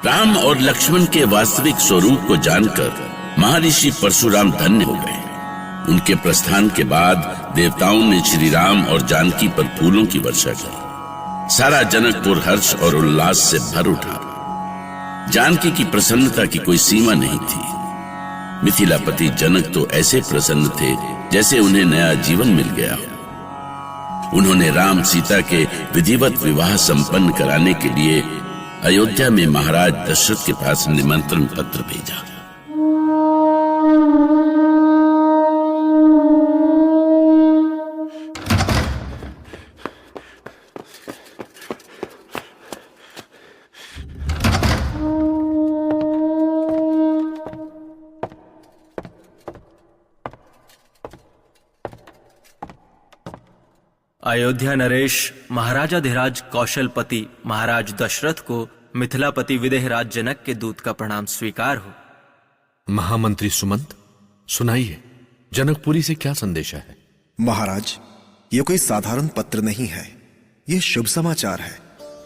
राम और लक्ष्मण के वास्तविक स्वरूप को जानकर महर्षि परशुराम धन्य हो गए। उनके प्रस्थान के बाद देवताओं ने श्री राम और जानकी पर फूलों की वर्षा की। सारा जनकपुर हर्ष और उल्लास से भर उठा। जानकी की प्रसन्नता की कोई सीमा नहीं थी। मिथिलापति जनक तो ऐसे प्रसन्न थे जैसे उन्हें नया जीवन मिल गया हो। उन्होंने राम सीता के विधिवत विवाह संपन्न कराने के लिए अयोध्या में महाराज दशरथ के पास निमंत्रण पत्र भेजा। अयोध्या नरेश महाराजाधिराज कौशलपति महाराज दशरथ को मिथिलापति विदेहराज जनक के दूत का प्रणाम स्वीकार हो। महामंत्री सुमंत, सुनाइए, जनकपुरी से क्या संदेशा है? महाराज, ये कोई साधारण पत्र नहीं है, ये शुभ समाचार है।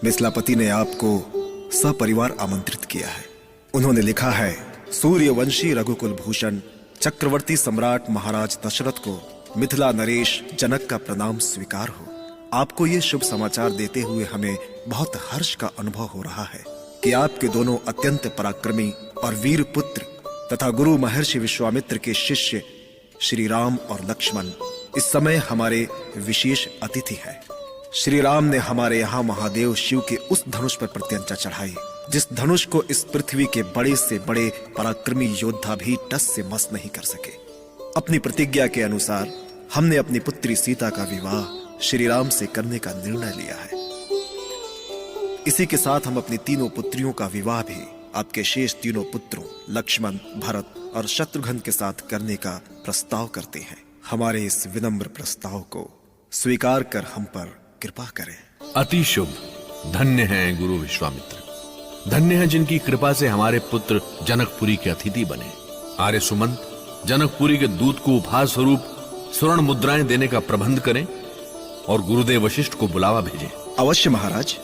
मिथिलापति ने आपको सपरिवार आमंत्रित किया है। उन्होंने लिखा है, सूर्यवंशी रघुकुल भूषण चक्रवर्ती सम्राट महाराज दशरथ को मिथिला नरेश जनक का प्रणाम स्वीकार हो। आपको ये शुभ समाचार देते हुए हमें बहुत हर्ष का अनुभव हो रहा है कि आपके दोनों अत्यंत पराक्रमी और वीर पुत्र तथा गुरु महर्षि विश्वामित्र के शिष्य श्री राम और लक्ष्मण इस समय हमारे विशेष अतिथि हैं। श्री राम ने हमारे यहाँ महादेव शिव के उस धनुष पर प्रत्यंचा चढ़ाई जिस धनुष को इस पृथ्वी के बड़े से बड़े पराक्रमी योद्धा भी टस से मस नहीं कर सके। अपनी प्रतिज्ञा के अनुसार हमने अपनी पुत्री सीता का विवाह श्री राम से करने का निर्णय लिया है। इसी के साथ हम अपनी तीनों पुत्रियों का विवाह भी आपके शेष तीनों पुत्रों लक्ष्मण, भरत और शत्रुघ्न के साथ करने का प्रस्ताव करते हैं। हमारे इस विनम्र प्रस्ताव को स्वीकार कर हम पर कृपा करें। अति शुभ। धन्य हैं गुरु विश्वामित्र, धन्य हैं जिनकी कृपा से हमारे पुत्र जनकपुरी के अतिथि बने। आर्य सुमंत, जनकपुरी के दूत को उपहार स्वरूप स्वर्ण मुद्राएं देने का प्रबंध करें और गुरुदेव वशिष्ठ को बुलावा भेजें। अवश्य महाराज,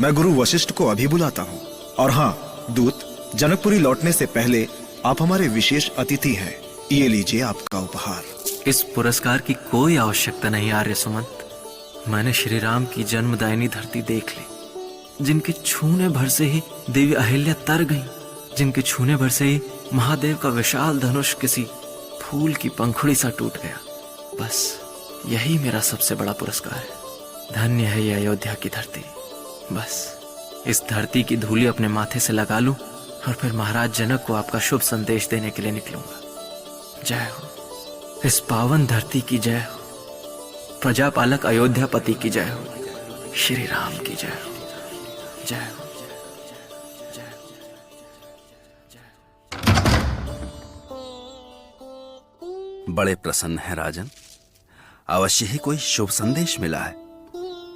मैं गुरु वशिष्ठ को अभी बुलाता हूँ। और हाँ दूत, जनकपुरी लौटने से पहले आप हमारे विशेष अतिथि हैं। ये लीजिए आपका उपहार। इस पुरस्कार की कोई आवश्यकता नहीं आर्य सुमंत। मैंने श्री राम की जन्मदायिनी धरती देख ली, जिनके छूने भर से ही देवी अहिल्या तर गई, जिनके छूने भर से ही महादेव का विशाल धनुष किसी फूल की पंखुड़ी सा टूट गया। बस यही मेरा सबसे बड़ा पुरस्कार है। धन्य है ये अयोध्या की धरती। बस इस धरती की धूली अपने माथे से लगा लूं और फिर महाराज जनक को आपका शुभ संदेश देने के लिए निकलूंगा। जय हो इस पावन धरती की, जय हो प्रजापालक अयोध्यापति की, जय हो श्री राम की, जय हो, जय हो। बड़े प्रसन्न है राजन। अवश्य ही कोई शुभ संदेश मिला है।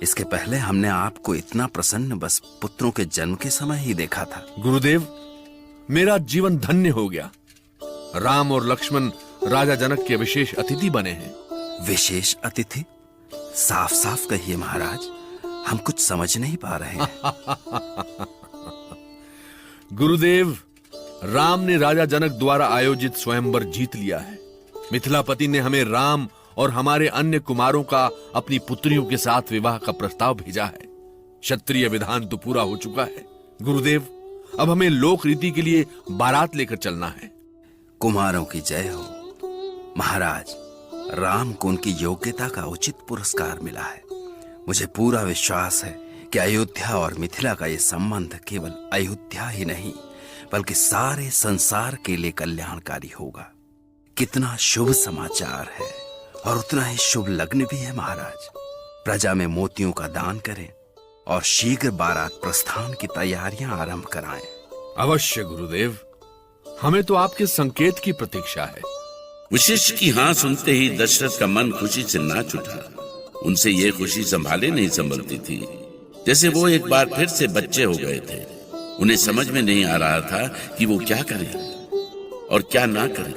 इसके पहले हमने आपको इतना प्रसन्न बस पुत्रों के जन्म के समय ही देखा था। गुरुदेव, मेरा जीवन धन्य हो गया। राम और लक्ष्मण राजा जनक के विशेष अतिथि बने हैं। विशेष अतिथि? साफ साफ कहिए महाराज, हम कुछ समझ नहीं पा रहे हैं। गुरुदेव, राम ने राजा जनक द्वारा आयोजित स्वयंवर जीत लिया है। मिथिलापति ने हमें राम और हमारे अन्य कुमारों का अपनी पुत्रियों के साथ विवाह का प्रस्ताव भेजा है। क्षत्रिय विधान तो पूरा हो चुका है। गुरुदेव, अब हमें लोक रीति के लिए बारात लेकर चलना है। कुमारों की जय हो। महाराज, राम को उनकी योग्यता का उचित पुरस्कार मिला है। मुझे पूरा विश्वास है कि अयोध्या और मिथिला का यह संबंध केवल अयोध्या ही नहीं बल्कि सारे संसार के लिए कल्याणकारी होगा। कितना शुभ समाचार है और उतना ही शुभ लग्न भी है। महाराज, प्रजा में मोतियों का दान करें और शीघ्र बारात प्रस्थान की तैयारियां आरंभ कराएं। अवश्य गुरुदेव, हमें तो आपके संकेत की प्रतीक्षा है। वशिष्ठ की हाँ सुनते ही दशरथ का मन खुशी से नाच उठा। उनसे ये खुशी संभाले नहीं संभलती थी, जैसे वो एक बार फिर से बच्चे हो गए थे। उन्हें समझ में नहीं आ रहा था कि वो क्या करें और क्या ना करें।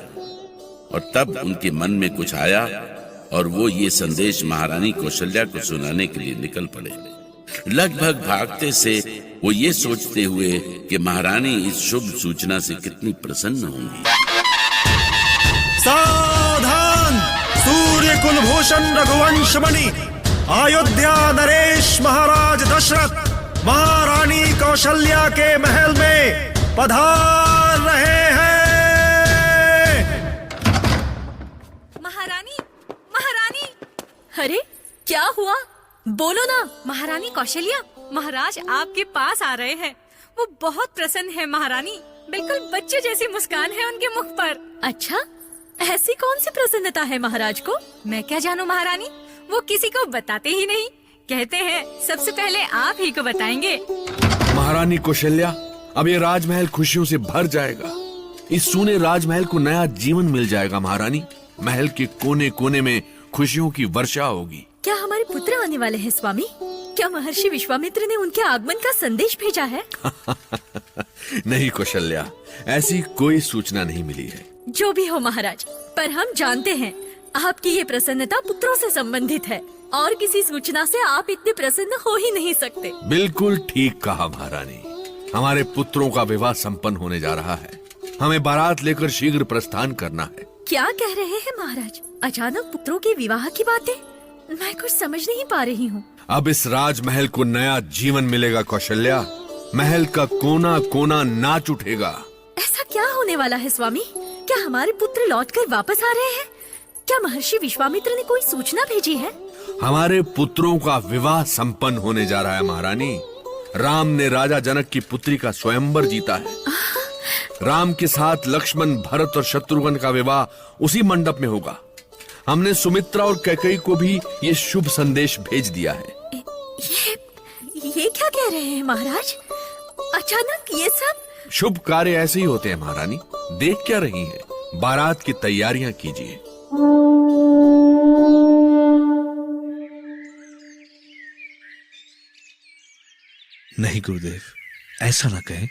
और तब उनके मन में कुछ आया और वो ये संदेश महारानी कौशल्या को सुनाने के लिए निकल पड़े। लगभग भागते से वो ये सोचते हुए कि महारानी इस शुभ सूचना से कितनी प्रसन्न होंगी। सावधान! सूर्य कुलभूषण रघुवंशमणि अयोध्या नरेश महाराज दशरथ महारानी कौशल्या के महल में पधार रहे हैं। महारानी, महारानी! अरे क्या हुआ? बोलो ना। महारानी कौशल्या, महाराज आपके पास आ रहे हैं। वो बहुत प्रसन्न है महारानी, बिल्कुल बच्चे जैसी मुस्कान है उनके मुख पर। अच्छा, ऐसी कौन सी प्रसन्नता है महाराज को? मैं क्या जानूं महारानी, वो किसी को बताते ही नहीं। कहते हैं सबसे पहले आप ही को बताएंगे। महारानी कौशल्या, अब ये राजमहल खुशियों से भर जाएगा। इस सूने राजमहल को नया जीवन मिल जाएगा महारानी। महल के कोने कोने में खुशियों की वर्षा होगी। क्या हमारे पुत्र आने वाले हैं स्वामी? क्या महर्षि विश्वामित्र ने उनके आगमन का संदेश भेजा है? नहीं कौशल्या, ऐसी कोई सूचना नहीं मिली है। जो भी हो महाराज, पर हम जानते हैं आपकी ये प्रसन्नता पुत्रों से संबंधित है और किसी सूचना से आप इतने प्रसन्न हो ही नहीं सकते। बिल्कुल ठीक कहा महारानी। हमारे पुत्रों का विवाह संपन्न होने जा रहा है। हमें बारात लेकर शीघ्र प्रस्थान करना है। क्या कह रहे हैं महाराज? अचानक पुत्रों के विवाह की बातें? मैं कुछ समझ नहीं पा रही हूँ। अब इस राजमहल को नया जीवन मिलेगा कौशल्या। महल का कोना कोना नाच उठेगा। ऐसा क्या होने वाला है स्वामी? क्या हमारे पुत्र लौटकर वापस आ रहे हैं? क्या महर्षि विश्वामित्र ने कोई सूचना भेजी है? हमारे पुत्रों का विवाह संपन्न होने जा रहा है महारानी। राम ने राजा जनक की पुत्री का स्वयंवर जीता है। राम के साथ लक्ष्मण, भरत और शत्रुघ्न का विवाह उसी मंडप में होगा। हमने सुमित्रा और कैकेयी को भी ये शुभ संदेश भेज दिया है। ये क्या कह रहे हैं महाराज? अचानक ये सब? शुभ कार्य ऐसे ही होते हैं महारानी। देख क्या रही हैं? बारात की तैयारियां कीजिए। नहीं गुरुदेव, ऐसा ना कहें।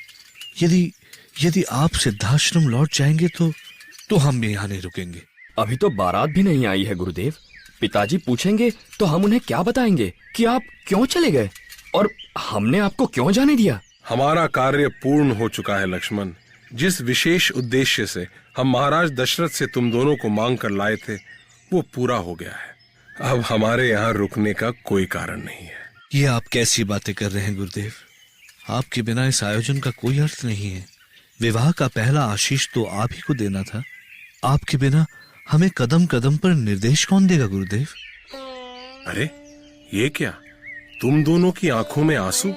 यदि आप सिद्धाश्रम लौट जाएंगे तो हम भी यहाँ नहीं रुकेंगे। अभी तो बारात भी नहीं आई है गुरुदेव। पिताजी पूछेंगे तो हम उन्हें क्या बताएंगे कि आप क्यों चले गए और हमने आपको क्यों जाने दिया? हमारा कार्य पूर्ण हो चुका है लक्ष्मण। जिस विशेष उद्देश्य से हम महाराज दशरथ से तुम दोनों को मांग कर लाए थे, वो पूरा हो गया है। अब हमारे यहाँ रुकने का कोई कारण नहीं है। ये आप कैसी बातें कर रहे हैं गुरुदेव? आपके बिना इस आयोजन का कोई अर्थ नहीं है। विवाह का पहला आशीष तो आप ही को देना था। आपके बिना हमें कदम कदम पर निर्देश कौन देगा गुरुदेव? अरे ये क्या, तुम दोनों की आंखों में आंसू?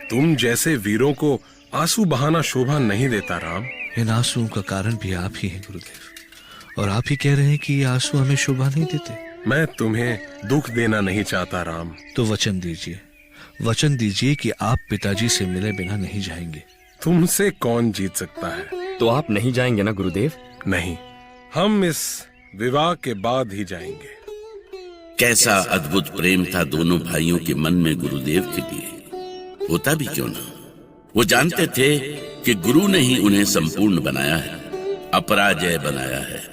तुम जैसे वीरों को आंसू बहाना शोभा नहीं देता राम। इन आंसुओं का कारण भी आप ही हैं गुरुदेव, और आप ही कह रहे हैं कि ये आंसू हमें शोभा नहीं देते। मैं तुम्हें दुख देना नहीं चाहता राम। तो वचन दीजिए कि आप पिताजी से मिले बिना नहीं जाएंगे। तुमसे कौन जीत सकता है? तो आप नहीं जाएंगे ना गुरुदेव? नहीं, हम इस विवाह के बाद ही जाएंगे। कैसा अद्भुत प्रेम था दोनों भाइयों के मन में गुरुदेव के लिए। होता भी क्यों ना, वो जानते थे कि गुरु ने ही उन्हें संपूर्ण बनाया है, अपराजय बनाया है।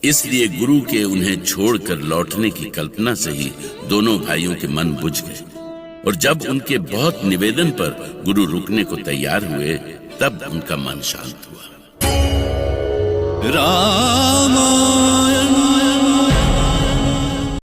इसलिए गुरु के उन्हें छोड़कर लौटने की कल्पना से ही दोनों भाइयों के मन बुझ गए, और जब उनके बहुत निवेदन पर गुरु रुकने को तैयार हुए, तब उनका मन शांत हुआ। राम